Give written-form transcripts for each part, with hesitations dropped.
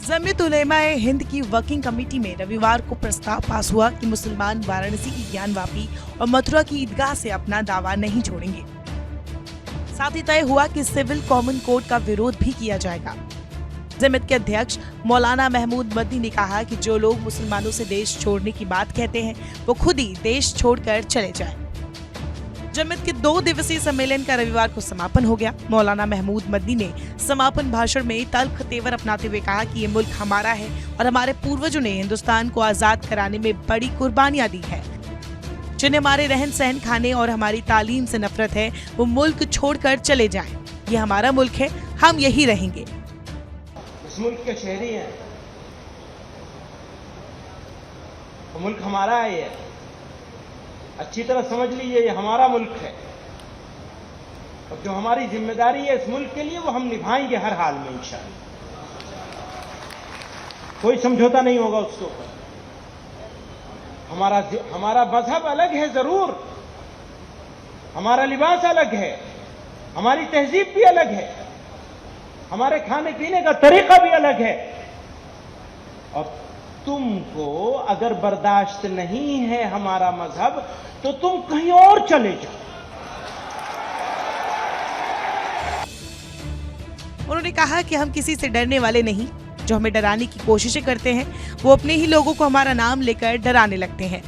जमीयत उलेमाए हिंद की working committee में रविवार को प्रस्ताव पास हुआ कि मुसलमान वाराणसी की ज्ञानवापी और मथुरा की ईदगाह से अपना दावा नहीं छोड़ेंगे। साथ ही तय हुआ कि सिविल कॉमन कोड का विरोध भी किया जाएगा। जमीयत के अध्यक्ष मौलाना महमूद मदनी ने कहा कि जो लोग मुसलमानों से देश छोड़ने की बात कहते हैं वो खुद ही देश छोड़कर चले जाएं। जमीयत के 2 दिवसीय सम्मेलन का रविवार को समापन हो गया। मौलाना महमूद मदनी ने समापन भाषण में तल्ख तेवर अपनाते हुए कहा कि ये मुल्क हमारा है और हमारे पूर्वजों ने हिंदुस्तान को आजाद कराने में बड़ी कुर्बानियां दी है। जिन्हें हमारे रहन सहन, खाने और हमारी तालीम से नफरत है वो मुल्क छोड़कर चले जाएं। ये हमारा मुल्क है, हम यही रहेंगे। इस मुल्क के शहरी हैं, वो मुल्क हमारा है। ये अच्छी तरह समझ लीजिए, ये हमारा मुल्क है और जो हमारी जिम्मेदारी है इस मुल्क के लिए वो हम निभाएंगे हर हाल में इंशाअल्लाह। कोई समझौता नहीं होगा उसके ऊपर। हमारा मजहब अलग है जरूर, हमारा लिबास अलग है, हमारी तहजीब भी अलग है, हमारे खाने पीने का तरीका भी अलग है। और तुमको अगर बर्दाश्त नहीं है हमारा मजहब तो तुम कहीं और चले जाओ। उन्होंने कहा कि हम किसी से डरने वाले नहीं। जो हमें डराने की कोशिशें करते हैं वो अपने ही लोगों को हमारा नाम लेकर डराने लगते हैं।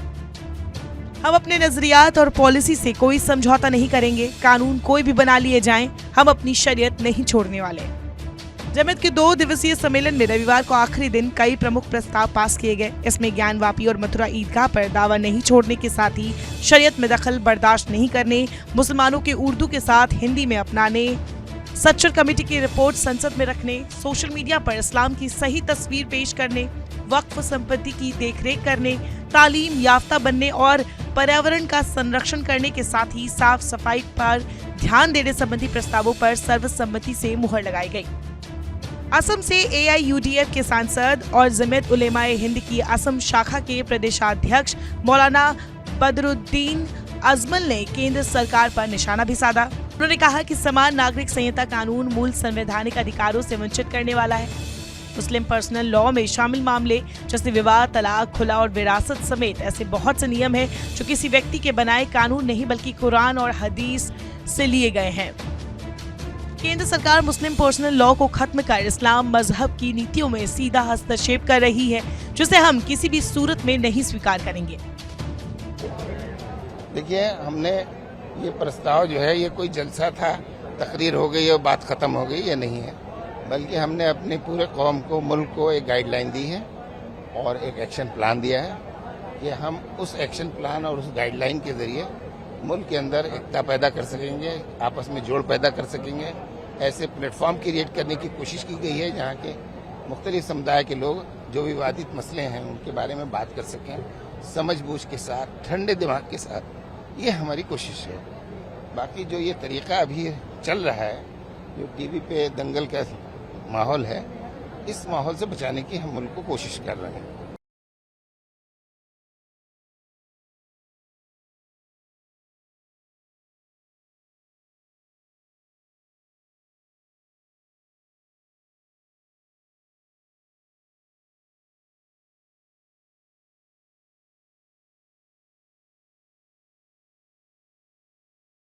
हम अपने नजरियात और पॉलिसी से कोई समझौता नहीं करेंगे। कानून कोई भी बना लिए जाएं, हम अपनी शरीयत नहीं छोड़ने वाले। जमीयत के 2 दिवसीय सम्मेलन में रविवार को आखिरी दिन कई प्रमुख प्रस्ताव पास किए गए। इसमें ज्ञानवापी और मथुरा ईदगाह पर दावा नहीं छोड़ने के साथ ही शरीयत में दखल बर्दाश्त नहीं करने, मुसलमानों के उर्दू के साथ हिंदी में अपनाने, सच्चर कमेटी की रिपोर्ट संसद में रखने, सोशल मीडिया पर इस्लाम की सही तस्वीर पेश करने, वक्फ संपत्ति की देखरेख करने, तालीम याफ्ता बनने और पर्यावरण का संरक्षण करने के साथ ही साफ सफाई पर ध्यान देने संबंधी प्रस्तावों पर सर्वसम्मति से मुहर लगाई गई। असम से AIUDF के सांसद और जमीयत उलेमाए हिंद की असम शाखा के प्रदेशाध्यक्ष मौलाना बदरुद्दीन अजमल ने केंद्र सरकार पर निशाना भी साधा। उन्होंने कहा कि समान नागरिक संहिता कानून मूल संवैधानिक अधिकारों से वंचित करने वाला है। मुस्लिम पर्सनल लॉ में शामिल मामले जैसे विवाह, तलाक, खुला और विरासत समेत ऐसे बहुत से नियम हैं जो किसी व्यक्ति के बनाए कानून नहीं बल्कि कुरान और हदीस से लिए गए हैं। केंद्र सरकार मुस्लिम पर्सनल लॉ को खत्म कर इस्लाम मजहब की नीतियों में सीधा हस्तक्षेप कर रही है, जिसे हम किसी भी सूरत में नहीं स्वीकार करेंगे। देखिए, हमने ये प्रस्ताव जो है ये कोई जलसा था, तकरीर हो गई और बात खत्म हो गई, ये नहीं है। बल्कि हमने अपने पूरे कौम को, मुल्क को एक गाइडलाइन दी है और एक एक्शन प्लान दिया है कि हम उस एक्शन प्लान और उस गाइडलाइन के जरिए मुल्क के अंदर एकता पैदा कर सकेंगे, आपस में जोड़ पैदा कर सकेंगे। ऐसे प्लेटफॉर्म क्रिएट करने की कोशिश की गई है जहाँ के मुख्तलिफ समुदाय के लोग जो विवादित मसले हैं उनके बारे में बात कर सकें, समझ बूझ के साथ, ठंडे दिमाग के साथ। ये हमारी कोशिश है। बाकी जो ये तरीका अभी चल रहा है, जो टीवी पे दंगल का माहौल है, इस माहौल से बचाने की हम मुल्क को कोशिश कर रहे हैं।